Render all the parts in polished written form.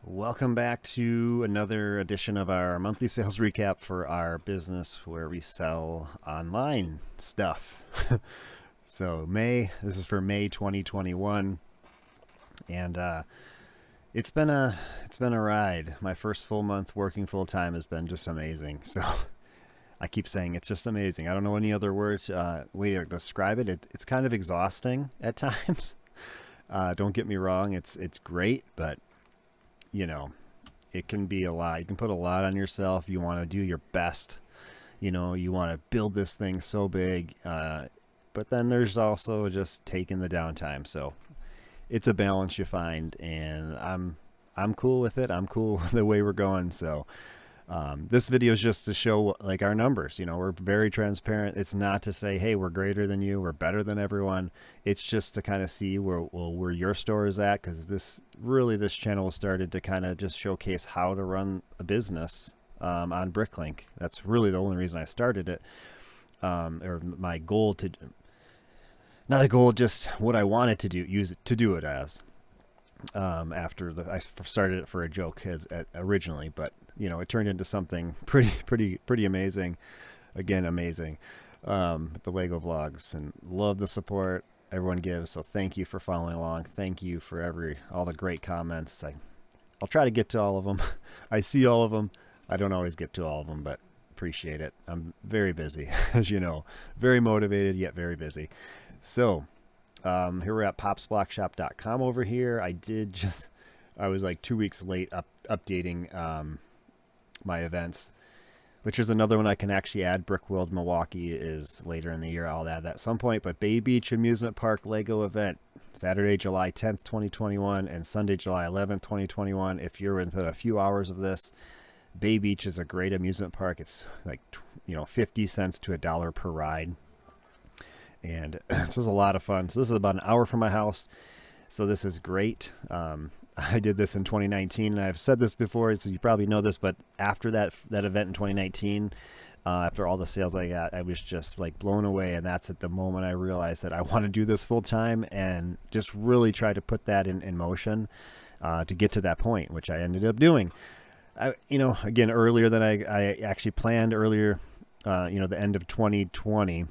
Welcome back to another edition of our monthly sales recap for our business where we sell online stuff. So this is for May 2021, and it's been a ride. My first full month working full time has been just amazing. So I keep saying it's just amazing. I don't know any other words way to describe it. It's kind of exhausting at times. Don't get me wrong, it's great, but you know, it can be a lot. You can put a lot on yourself. You want to do your best. You want to build this thing so big. But then there's also just taking the downtime. So it's a balance you find, and I'm cool with it. I'm cool with the way we're going. So this video is just to show like our numbers. We're very transparent. It's not to say, hey, we're greater than you, we're better than everyone. It's just to kind of see where your store is at, because this channel started to kind of just showcase how to run a business on Bricklink. That's really the only reason I started it, or my goal to, not a goal, just what I wanted to do it as. After I started it for a joke originally, but it turned into something pretty amazing. Again, amazing. The Lego vlogs, and love the support everyone gives. So thank you for following along. Thank you for all the great comments. I'll try to get to all of them. I see all of them. I don't always get to all of them, but appreciate it. I'm very busy, as you know, very motivated yet very busy. So here we're at popsblockshop.com over here. I was like 2 weeks late updating my events, which is another one I can actually add. Brick World Milwaukee is later in the year. I'll add that at some point. But Bay Beach Amusement Park Lego event, Saturday, July 10th, 2021, and Sunday, July 11th, 2021. If you're within a few hours of this, Bay Beach is a great amusement park. It's like 50 cents to $1 per ride. And this is a lot of fun. So this is about an hour from my house. So this is great. I did this in 2019, and I've said this before, so you probably know this, but after that event in 2019, after all the sales I got, I was just like blown away. And that's at the moment I realized that I want to do this full time and just really try to put that in motion to get to that point, which I ended up doing. Again, earlier than I actually planned earlier, the end of 2020.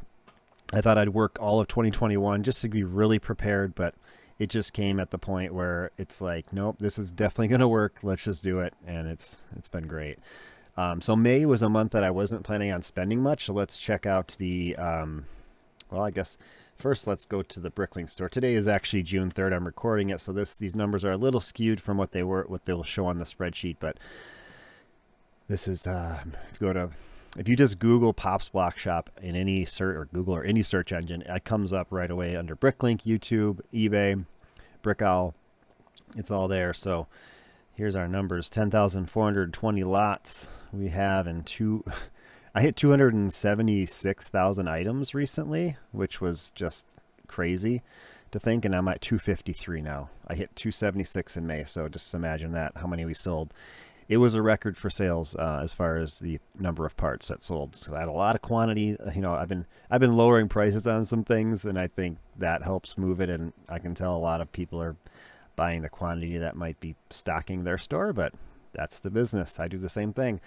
I thought I'd work all of 2021 just to be really prepared, but it just came at the point where it's like, nope, this is definitely going to work. Let's just do it. And it's been great. So May was a month that I wasn't planning on spending much. So let's check out the, I guess first let's go to the Bricklink store. Today is actually June 3rd. I'm recording it. So these numbers are a little skewed from what they'll show on the spreadsheet, but this is, if you just Google Pops Block Shop in any search, or Google or any search engine, it comes up right away under Bricklink, YouTube, eBay, Brickowl. It's all there. So here's our numbers: 10,420 lots we have, and I hit 276,000 items recently, which was just crazy to think. And I'm at 253 now. I hit 276 in May, so just imagine that, how many we sold. It was a record for sales as far as the number of parts that sold. So I had a lot of quantity. I've been lowering prices on some things, and I think that helps move it. And I can tell a lot of people are buying the quantity that might be stocking their store, but that's the business. I do the same thing.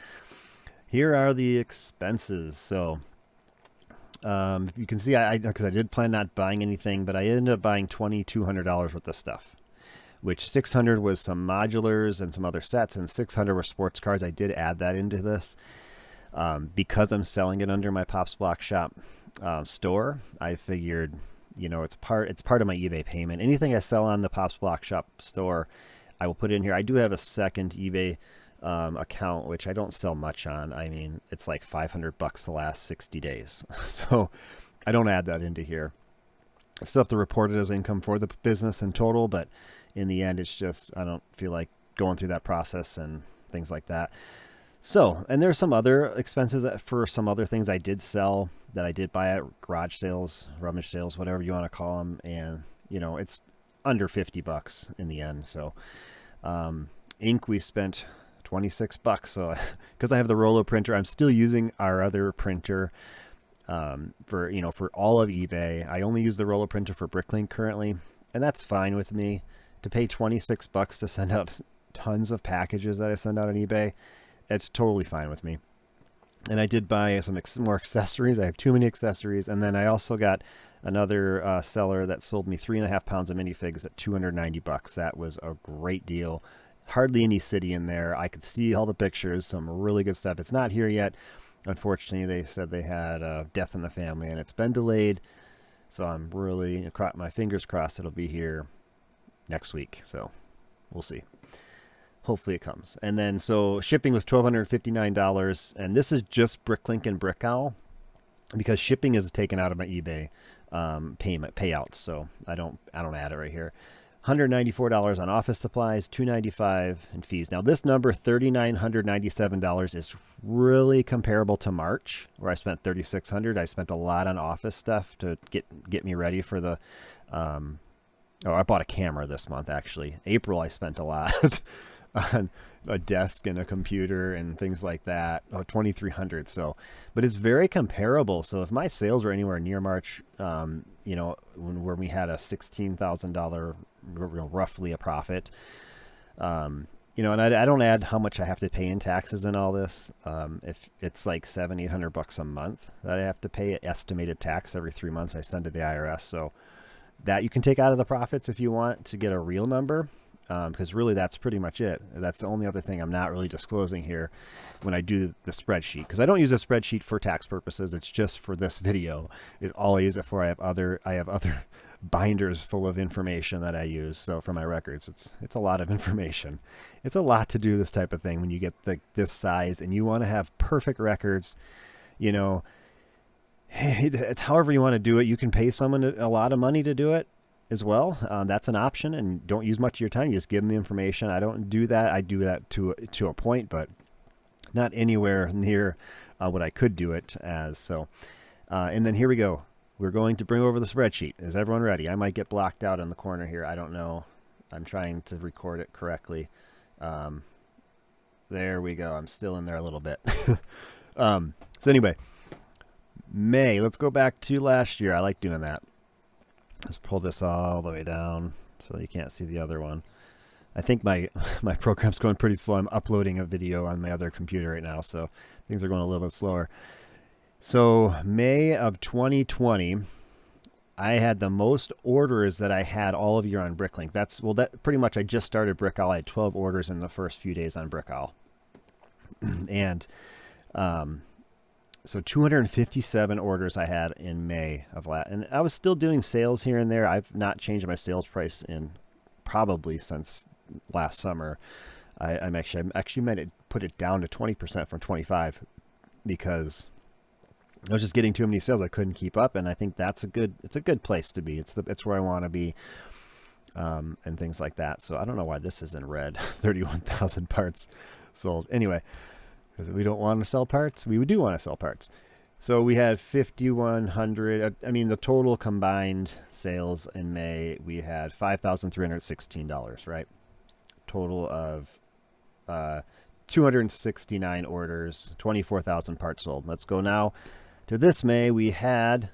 Here are the expenses. So you can see, because I did plan not buying anything, but I ended up buying $2,200 worth of stuff, which 600 was some modulars and some other sets, and 600 were sports cards. I did add that into this because I'm selling it under my Pops Block Shop store. I figured, it's part of my eBay payment. Anything I sell on the Pops Block Shop store, I will put in here. I do have a second eBay account, which I don't sell much on. I mean, it's like $500 the last 60 days. So I don't add that into here. I still have to report it as income for the business in total, but in the end, it's just, I don't feel like going through that process and things like that. So, and there's some other expenses for some other things I did sell that I did buy at garage sales, rummage sales, whatever you want to call them. And, it's under $50 in the end. So, ink, we spent $26. So, because I have the Rollo printer, I'm still using our other printer for all of eBay. I only use the Rollo printer for Bricklink currently, and that's fine with me. To pay $26 to send out tons of packages that I send out on eBay, it's totally fine with me. And I did buy some more accessories. I have too many accessories. And then I also got another seller that sold me 3.5 pounds of minifigs at $290. That was a great deal. Hardly any city in there. I could see all the pictures, some really good stuff. It's not here yet. Unfortunately, they said they had a death in the family and it's been delayed. So I'm really, my fingers crossed it'll be here next week. So we'll see. Hopefully it comes. And then, so shipping was $1,259. And this is just Bricklink and Brickowl because shipping is taken out of my eBay payouts. So I don't add it right here. $194 on office supplies, $295 in fees. Now this number, $3,997, is really comparable to March, where I spent $3,600. I spent a lot on office stuff to get me ready for the. I bought a camera this month actually. April I spent a lot on a desk and a computer and things like that. $2,300. So, but it's very comparable. So if my sales were anywhere near March, you know, when we had a $16,000 roughly a profit, you know, and I don't add how much I have to pay in taxes and all this. If it's like $700-800 a month that I have to pay estimated tax every 3 months, I send to the IRS. So that you can take out of the profits if you want to get a real number. Because really that's pretty much it. That's the only other thing I'm not really disclosing here when I do the spreadsheet, because I don't use a spreadsheet for tax purposes. It's just for this video is all I use it for. I have other binders full of information that I use. So for my records, it's a lot of information. It's a lot to do this type of thing when you get this size and you want to have perfect records. You know, it's however you want to do it. You can pay someone a lot of money to do it as well. That's an option, and don't use much of your time. You just give them the information. I don't do that. I do that to a point, but not anywhere near what I could do it as. So, and then here we go. We're going to bring over the spreadsheet. Is everyone ready? I might get blocked out in the corner here. I don't know. I'm trying to record it correctly. There we go. I'm still in there a little bit. So anyway, May. Let's go back to last year. I like doing that. Let's pull this all the way down so you can't see the other one. I think my program's going pretty slow. I'm uploading a video on my other computer right now, so things are going a little bit slower. So May of 2020, I had the most orders that I had all of year on Bricklink. That pretty much I just started Brickowl. I had 12 orders in the first few days on Brickowl. And so 257 orders I had in May of last, and I was still doing sales here and there. I've not changed my sales price in probably since last summer. I actually might have put it down to 20% from 25 because I was just getting too many sales. I couldn't keep up, and I think it's a good place to be. It's where I want to be, and things like that. So I don't know why this is in red. 31,000 parts sold. Anyway. Because we don't want to sell parts. We do want to sell parts. So we had 5,100. I mean, the total combined sales in May, we had $5,316, right? Total of 269 orders, 24,000 parts sold. Let's go now to this May. We had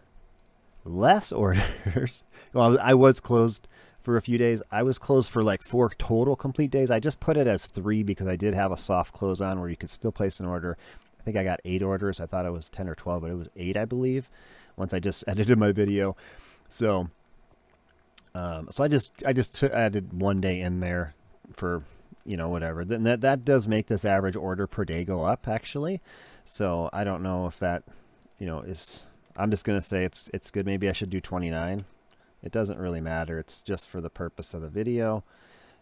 less orders. Well, I was closed for a few days. I was closed for like 4 total complete days. I just put it as 3 because I did have a soft close on where you could still place an order. I think I got 8 orders. I thought it was 10 or 12, but it was 8, I believe, once I just edited my video. So, I just added 1 day in there for, you know, whatever. Then that does make this average order per day go up actually. So I don't know if that, you know, I'm just going to say it's good. Maybe I should do 29. It doesn't really matter. It's just for the purpose of the video.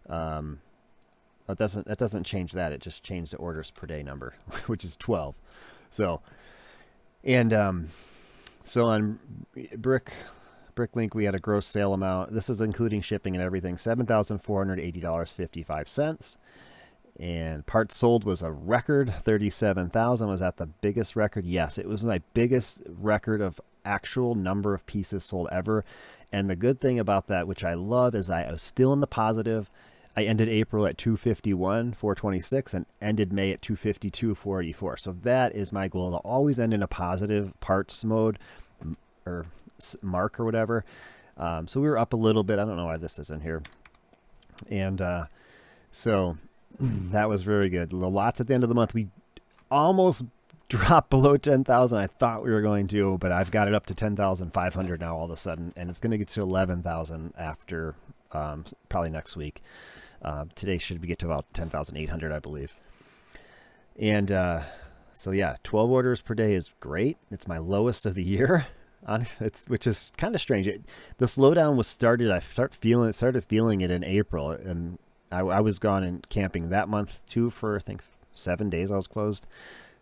That doesn't change that. It just changed the orders per day number, which is 12. So, and so on Bricklink, we had a gross sale amount. This is including shipping and everything, $7,480.55. And parts sold was a record 37,000. Was that the biggest record? Yes, it was my biggest record of actual number of pieces sold ever. And the good thing about that, which I love, is I was still in the positive. I ended April at 251,426 and ended May at 252,484. So that is my goal, to always end in a positive parts mode or mark or whatever. So we were up a little bit. I don't know why this is in here. And so That was very good. Lots at the end of the month. We almost dropped below 10,000. I thought we were going to, but I've got it up to 10,500 now all of a sudden, and it's going to get to 11,000 after probably next week. Today should get to about 10,800, I believe. And so yeah, 12 orders per day is great. It's my lowest of the year, which is kind of strange. The slowdown was started. I started feeling it in April, and I was gone and camping that month too for I think 7 days. I was closed.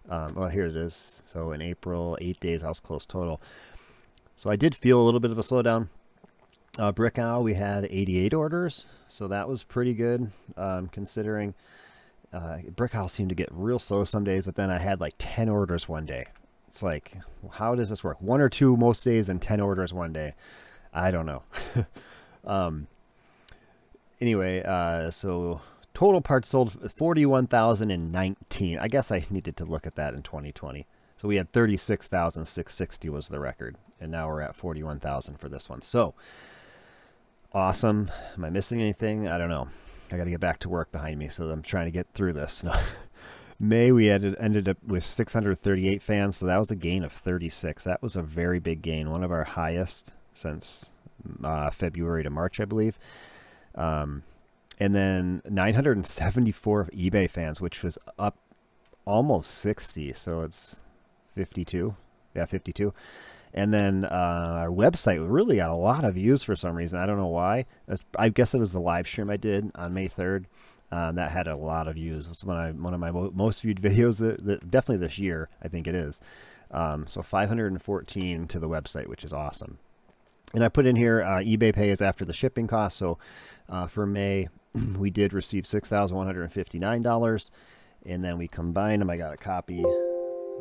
Well, here it is. So in April, 8 days I was closed total. So I did feel a little bit of a slowdown. Brickow, we had 88 orders, so that was pretty good considering. Brickow seemed to get real slow some days, but then I had like 10 orders one day. It's like, how does this work? 1 or 2 most days and 10 orders one day. I don't know. Anyway, so total parts sold 41,019. I guess I needed to look at that in 2020. So we had 36,660 was the record, and now we're at 41,000 for this one. So awesome. Am I missing anything? I don't know. I got to get back to work behind me, so I'm trying to get through this. May, we ended up with 638 fans, so that was a gain of 36. That was a very big gain, one of our highest since February to March, I believe. And then 974 eBay fans, which was up almost 60, so it's 52. Yeah, 52. And then our website really got a lot of views for some reason. I don't know why. I guess it was the live stream I did on May 3rd. That had a lot of views. It's one of my most viewed videos, definitely this year, I think it is. So 514 to the website, which is awesome. And I put in here eBay Pay is after the shipping cost. So for May, we did receive $6,159. And then we combined them. I got a copy.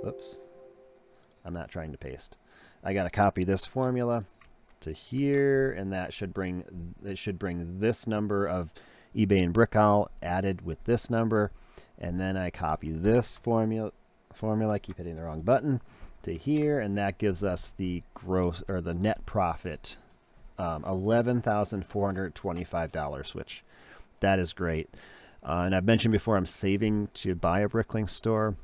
Oops. I'm not trying to paste. I got to copy this formula to here, and that should bring this number of eBay and Brickow added with this number, and then I copy this formula. I keep hitting the wrong button to here, and that gives us the gross or the net profit, $11,425, which that is great. And I've mentioned before I'm saving to buy a Bricklink store.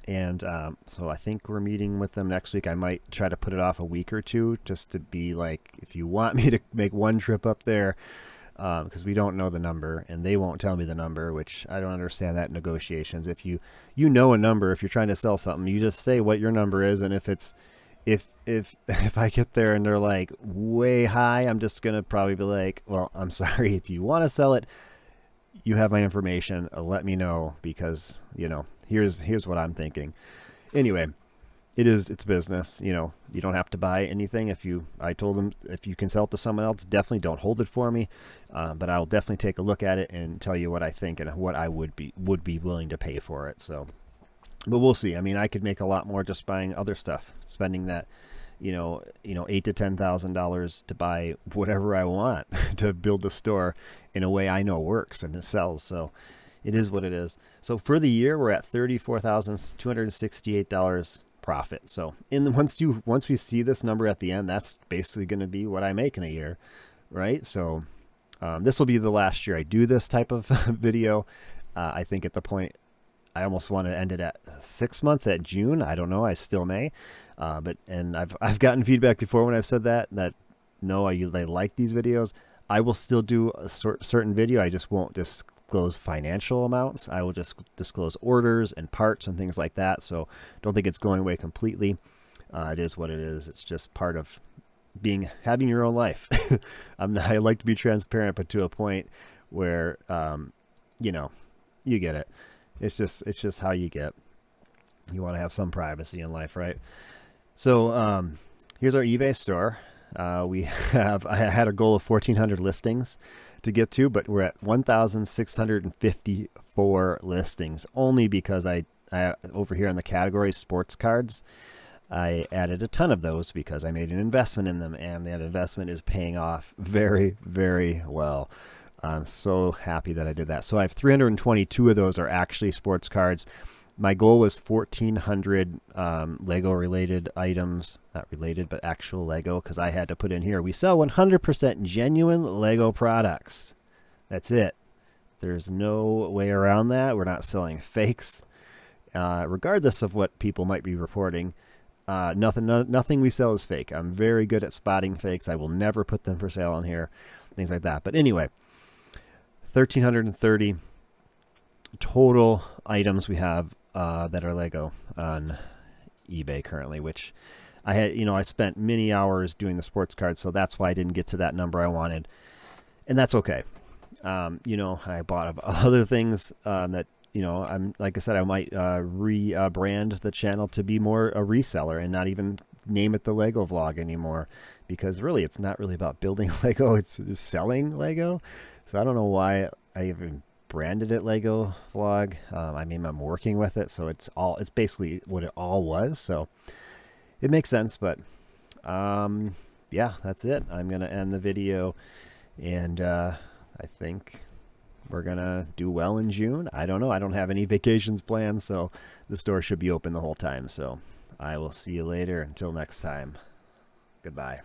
And so I think we're meeting with them next week. I might try to put it off a week or two just to be like, if you want me to make one trip up there, because we don't know the number and they won't tell me the number, which I don't understand that in negotiations. If you know a number, if you're trying to sell something, you just say what your number is. And if it's if I get there and they're like way high, I'm just going to probably be like, well, I'm sorry. If you want to sell it, you have my information. Let me know, because, you know, here's what I'm thinking. Anyway, it's business. You know, you don't have to buy anything. I told them, if you can sell it to someone else, definitely don't hold it for me. But I'll definitely take a look at it and tell you what I think and what I would be willing to pay for it. So, but we'll see. I mean, I could make a lot more just buying other stuff, spending that, $8,000 to $10,000 to buy whatever I want to build the store in a way I know works and it sells. So it is what it is. So for the year, we're at $34,268 profit. So once we see this number at the end, that's basically going to be what I make in a year, right? So this will be the last year I do this type of video. I think at the point I almost want to end it at 6 months, at June. I don't know. I still may. But I've gotten feedback before when I've said that no, they like these videos. I will still do a certain video. I just won't disclose financial amounts. I will just disclose orders and parts and things like that. So don't think it's going away completely. It is what it is. It's just part of having your own life. I like to be transparent, but to a point where, you get it. It's just how you get. You want to have some privacy in life, right? So here's our eBay store. I had a goal of 1,400 listings to get to, but we're at 1,654 listings, only because I over here in the category sports cards, I added a ton of those because I made an investment in them, and that investment is paying off very, very well. I'm so happy that I did that. So I have 322 of those are actually sports cards. My goal was 1,400 Lego-related items. Not related, but actual Lego, because I had to put in here, we sell 100% genuine Lego products. That's it. There's no way around that. We're not selling fakes. Regardless of what people might be reporting, nothing we sell is fake. I'm very good at spotting fakes. I will never put them for sale on here, things like that. But anyway, 1,330 total items we have that are Lego on eBay currently, which I had, I spent many hours doing the sports cards, so that's why I didn't get to that number I wanted, and that's okay. I bought other things that, I'm, like I said, I might rebrand the channel to be more a reseller and not even name it the Lego vlog anymore, because really it's not really about building Lego, it's selling Lego. So I don't know why I even branded it Lego vlog. I mean, I'm working with it, so it's basically what it all was, so it makes sense. But yeah, that's it. I'm gonna end the video, and I think we're gonna do well in June. I don't know, I don't have any vacations planned, so the store should be open the whole time. So I will see you later. Until next time, goodbye.